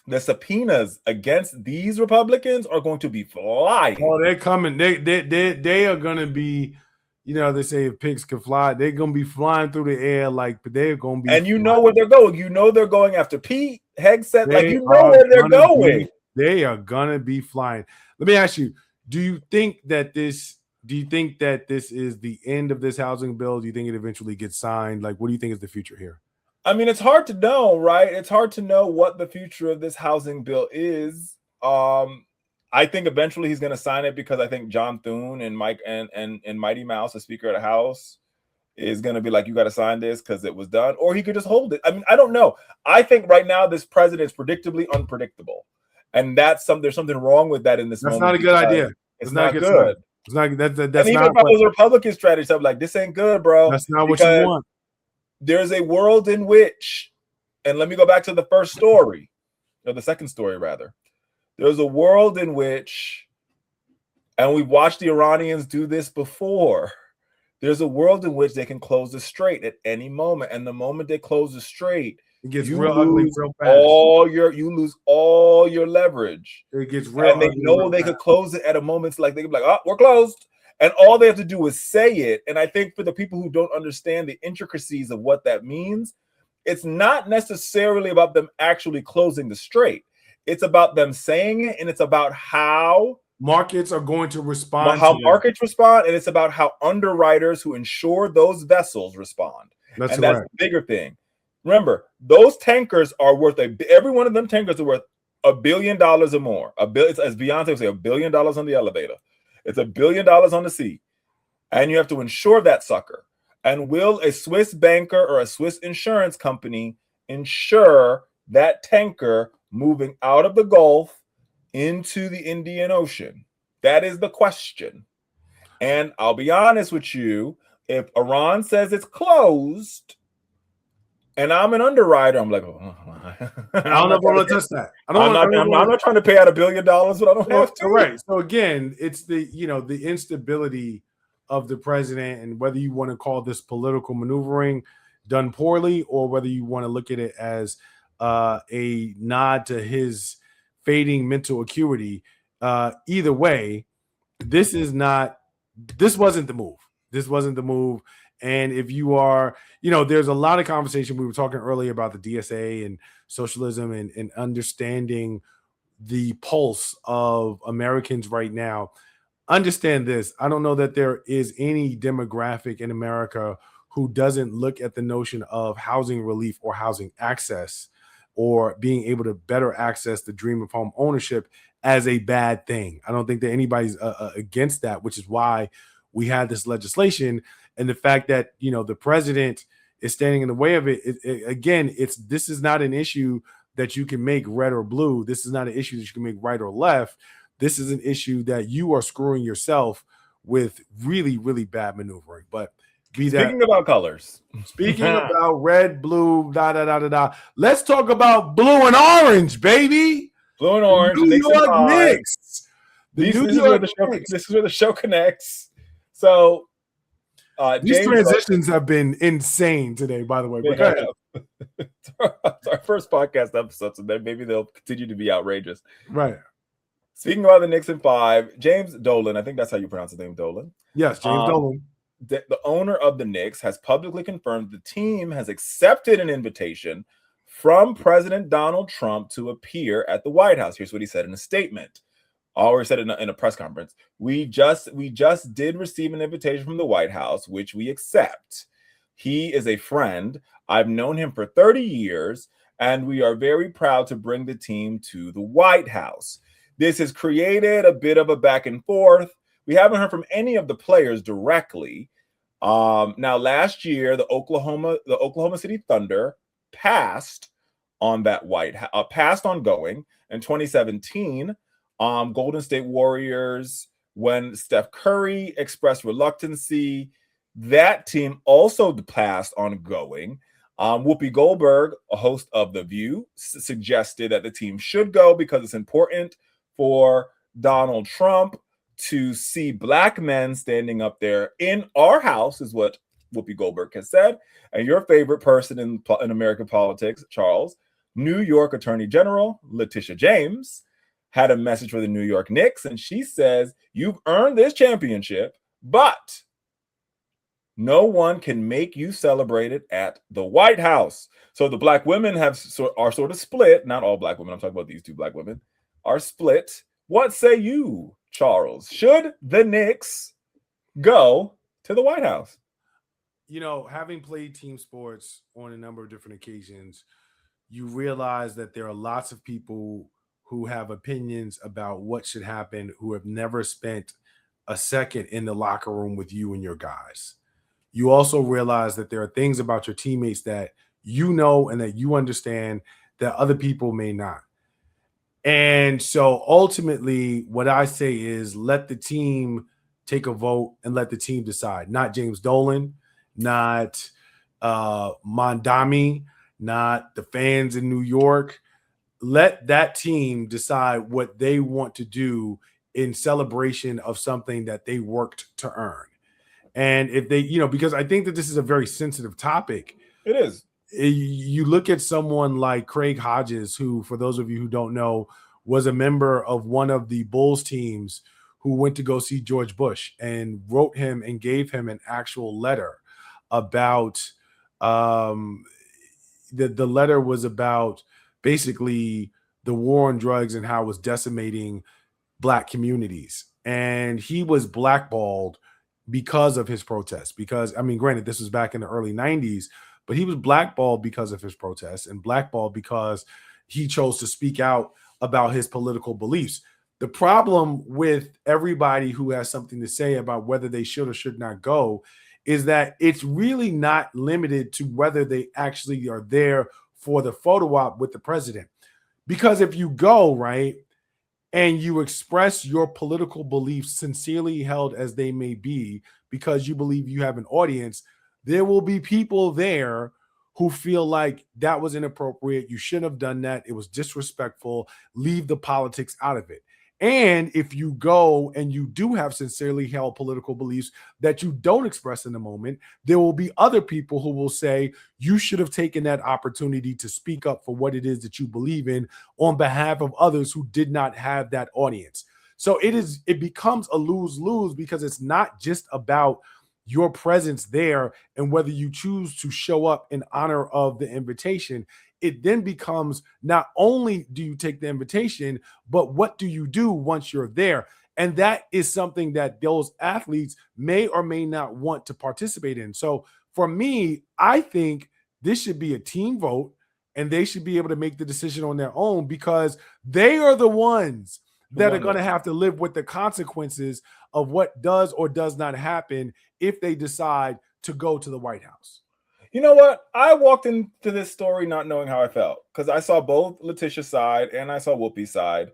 The subpoenas against these Republicans are going to be flying. Oh, they're coming. They are going to be, you know, they say if pigs can fly, they're going to be flying through the air like they're going to be. And you know where they're going. You know they're going after Pete Hegseth. Like, you know where they're going. They are going to be flying. Let me ask you, do you think that this is the end of this housing bill? Do you think it eventually gets signed? Like, what do you think is the future here? I mean, it's hard to know, right? It's hard to know what the future of this housing bill is. I think eventually he's going to sign it, because I think John Thune and Mike and Mighty Mouse, the Speaker of the House, is going to be like, you got to sign this because it was done. Or he could just hold it. I mean, I don't know. I think right now this president is predictably unpredictable. And there's something wrong with that in this moment. That's not a good idea. It's not good. It's not that's and even if I was a Republican strategy, I'm like, this ain't good, bro. That's not what you want. There's a world in which, and let me go back to the first story, or the second story rather. There's a world in which, and we've watched the Iranians do this before, there's a world in which they can close the strait at any moment. And the moment they close the strait, it gets real ugly real fast. You lose all your leverage. It gets real ugly. And they know they could close it at a moment. Like they could be like, oh, we're closed. And all they have to do is say it. And I think for the people who don't understand the intricacies of what that means, it's not necessarily about them actually closing the strait. It's about them saying it, and it's about how markets are going to respond. How markets respond, and it's about how underwriters who insure those vessels respond. That's the bigger thing. Remember, those tankers are worth every one of them tankers are worth $1 billion or more. As Beyonce would say, $1 billion on the elevator. It's $1 billion on the sea. And you have to insure that sucker. And will a Swiss banker or a Swiss insurance company insure that tanker moving out of the Gulf into the Indian Ocean? That is the question. And I'll be honest with you, if Iran says it's closed, and I'm an underwriter, I'm like, oh, I don't know if I want to touch that. I'm not trying to pay out $1 billion, but I don't have to. Right. So again, it's the instability of the president, and whether you want to call this political maneuvering done poorly, or whether you want to look at it as a nod to his fading mental acuity. Either way, this wasn't the move. This wasn't the move. And if you are, there's a lot of conversation. We were talking earlier about the DSA and socialism and understanding the pulse of Americans right now. Understand this. I don't know that there is any demographic in America who doesn't look at the notion of housing relief or housing access, or being able to better access the dream of home ownership, as a bad thing. I don't think that anybody's against that, which is why we had this legislation. And the fact that, the president is standing in the way of it, this is not an issue that you can make red or blue. This is not an issue that you can make right or left. This is an issue that you are screwing yourself with really, really bad maneuvering. But speaking about colors, speaking about red, blue, let's talk about blue and orange, baby. Blue and orange. New York Knicks. This is where the show connects. So these transitions have been insane today, by the way. It's our first podcast episode, so then maybe they'll continue to be outrageous. Right. Speaking about the Knicks in 5, James Dolan, I think that's how you pronounce his name, Dolan. Yes, James Dolan. The owner of the Knicks has publicly confirmed the team has accepted an invitation from President Donald Trump to appear at the White House. Here's what he said in a statement. Or said in a press conference. We just did receive an invitation from the White House, which we accept. He is a friend. I've known him for 30 years, and we are very proud to bring the team to the White House. This has created a bit of a back and forth. We haven't heard from any of the players directly. Now, last year, the Oklahoma City Thunder passed on that passed on going. In 2017, Golden State Warriors, when Steph Curry expressed reluctancy, that team also passed on going. Whoopi Goldberg, a host of The View, suggested that the team should go because it's important for Donald Trump to see black men standing up there in our house, is what Whoopi Goldberg has said. And your favorite person in American politics, Charles, New York Attorney General Letitia James, had a message for the New York Knicks, and she says, you've earned this championship, but no one can make you celebrate it at the White House. So the black women are sort of split. Not all black women. I'm talking about these two black women are split. What say you, Charles? Should the Knicks go to the White House? You know, having played team sports on a number of different occasions, you realize that there are lots of people who have opinions about what should happen who have never spent a second in the locker room with you and your guys. You also realize that there are things about your teammates that you know and that you understand that other people may not. And so ultimately, what I say is let the team take a vote and let the team decide. Not James Dolan, not Mondami, not the fans in New York. Let that team decide what they want to do in celebration of something that they worked to earn. And if they, because I think that this is a very sensitive topic. It is. You look at someone like Craig Hodges, who, for those of you who don't know, was a member of one of the Bulls teams who went to go see George Bush and wrote him and gave him an actual letter about the letter was about basically the war on drugs and how it was decimating black communities. And he was blackballed because of his protests. Because, I mean, granted, this was back in the early 90s, but he was blackballed because of his protests and blackballed because he chose to speak out about his political beliefs. The problem with everybody who has something to say about whether they should or should not go is that it's really not limited to whether they actually are there for the photo op with the president. Because if you go, right, and you express your political beliefs, sincerely held as they may be, because you believe you have an audience, there will be people there who feel like that was inappropriate. You shouldn't have done that. It was disrespectful. Leave the politics out of it. And if you go and you do have sincerely held political beliefs that you don't express in the moment, there will be other people who will say you should have taken that opportunity to speak up for what it is that you believe in on behalf of others who did not have that audience. So it becomes a lose-lose because it's not just about your presence there and whether you choose to show up in honor of the invitation. It then becomes not only do you take the invitation, but what do you do once you're there? And that is something that those athletes may or may not want to participate in. So for me, I think this should be a team vote and they should be able to make the decision on their own because they are the ones that are going to have to live with the consequences of what does or does not happen if they decide to go to the White House. You know what? I walked into this story not knowing how I felt because I saw both Letitia's side and I saw Whoopi's side.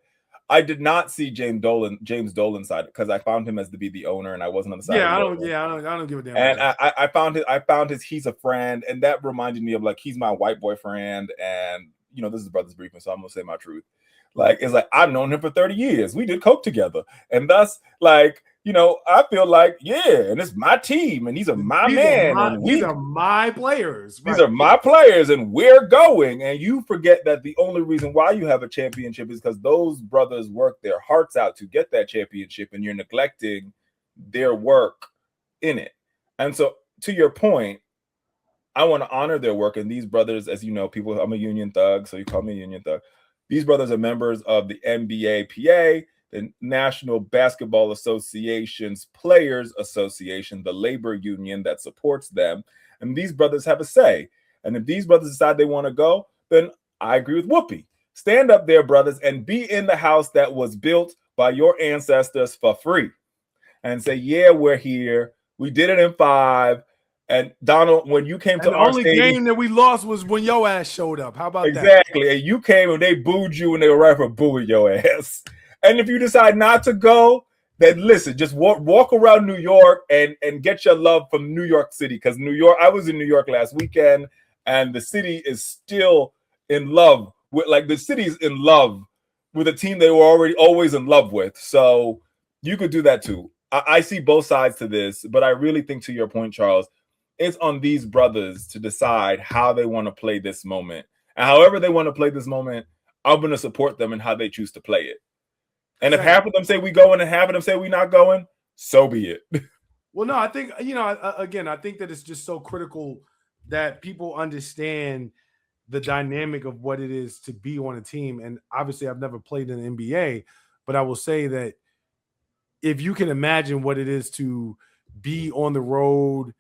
I did not see James Dolan's side because I found him as to be the owner and I wasn't on the side. I don't give a damn. And I found his he's a friend, and that reminded me of like he's my white boyfriend, and this is brother's briefing, so I'm gonna say my truth. Like it's like I've known him for 30 years. We did coke together, and thus like. I feel like, and it's my team, and these are my men. These are my players. These are my players, and we're going. And you forget that the only reason why you have a championship is because those brothers worked their hearts out to get that championship, and you're neglecting their work in it. And so, to your point, I want to honor their work. And these brothers, as you know, I'm a union thug, so you call me a union thug. These brothers are members of the NBA PA, the National Basketball Association's Players Association, the labor union that supports them. And these brothers have a say. And if these brothers decide they want to go, then I agree with Whoopi. Stand up there, brothers, and be in the house that was built by your ancestors for free. And say, we're here. We did it in 5. And Donald, when you came to the our only stadium, game that we lost was when your ass showed up. How about that? exactly, and you came and they booed you and they were right for booing your ass. And if you decide not to go, then listen, just walk around New York and get your love from New York City. Because New York, I was in New York last weekend, and the city is still in love with, like, the city's in love with a team they were already always in love with. So you could do that too. I see both sides to this, but I really think, to your point, Charles, it's on these brothers to decide how they want to play this moment. And however they want to play this moment, I'm going to support them in how they choose to play it. And if half of them say we going and half of them say we not going, so be it. Well, no, I think, again, I think that it's just so critical that people understand the dynamic of what it is to be on a team. And obviously I've never played in the NBA, but I will say that if you can imagine what it is to be on the road,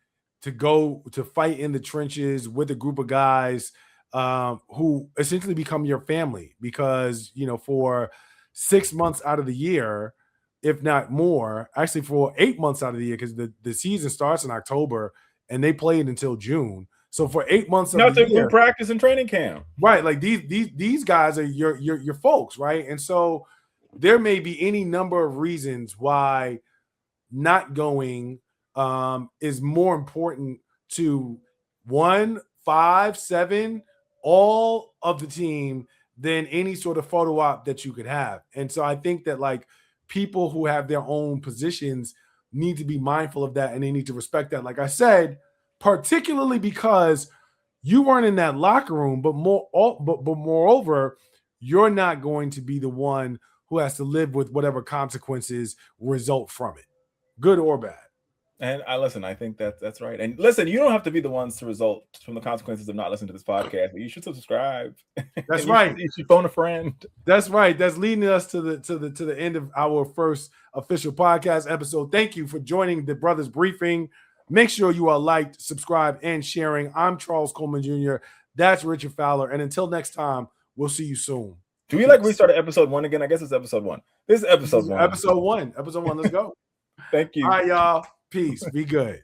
to go to fight in the trenches with a group of guys who essentially become your family, because, for 6 months out of the year, if not more, actually for 8 months out of the year, because the season starts in October and they played until June. So for 8 months of the year, practice and training camp, right? Like these guys are your folks, right? And so there may be any number of reasons why not going is more important to 1, 5, 7, all of the team than any sort of photo op that you could have. And so I think that, like, people who have their own positions need to be mindful of that, and they need to respect that. Like I said, particularly because you weren't in that locker room, but moreover, you're not going to be the one who has to live with whatever consequences result from it, good or bad. And I think that's right. And listen, you don't have to be the ones to result from the consequences of not listening to this podcast, but you should subscribe. That's right. You should phone a friend. That's right. That's leading us to the end of our first official podcast episode. Thank you for joining the Brothers Briefing. Make sure you are liked, subscribed, and sharing. I'm Charles Coleman Jr. That's Richard Fowler. And until next time, we'll see you soon. Do we restart episode 1 again? I guess it's episode 1. This is episode 1. Episode 1. Episode 1. Let's go. Thank you. All right, y'all. Peace. Be good.